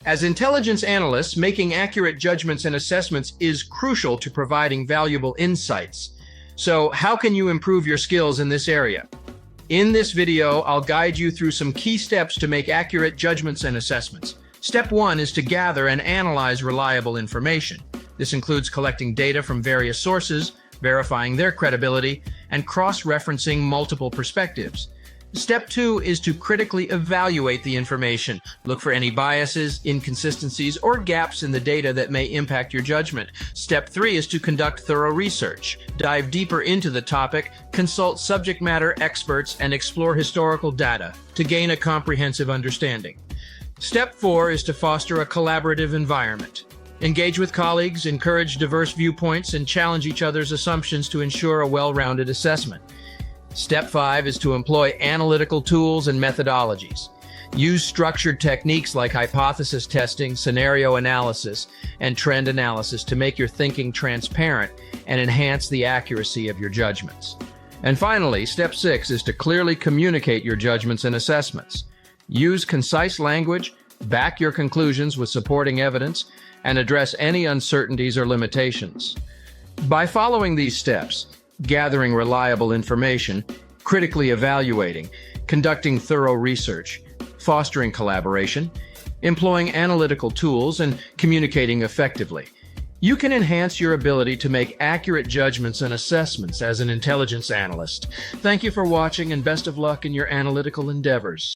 As intelligence analysts, making accurate judgments and assessments is crucial to providing valuable insights. So, how can you improve your skills in this area? In this video, I'll guide you through some key steps to make accurate judgments and assessments. Step 1 is to gather and analyze reliable information. This includes collecting data from various sources, verifying their credibility, and cross-referencing multiple perspectives. Step 2 is to critically evaluate the information. Look for any biases, inconsistencies, or gaps in the data that may impact your judgment. Step 3 is to conduct thorough research. Dive deeper into the topic, consult subject matter experts, and explore historical data to gain a comprehensive understanding. Step 4 is to foster a collaborative environment. Engage with colleagues, encourage diverse viewpoints, and challenge each other's assumptions to ensure a well-rounded assessment. Step 5 is to employ analytical tools and methodologies. Use structured techniques like hypothesis testing, scenario analysis, and trend analysis to make your thinking transparent and enhance the accuracy of your judgments. And finally, Step 6 is to clearly communicate your judgments and assessments. Use concise language, back your conclusions with supporting evidence, and address any uncertainties or limitations. By following these steps, gathering reliable information, critically evaluating, conducting thorough research, fostering collaboration, employing analytical tools, and communicating effectively, you can enhance your ability to make accurate judgments and assessments as an intelligence analyst. Thank you for watching, and best of luck in your analytical endeavors.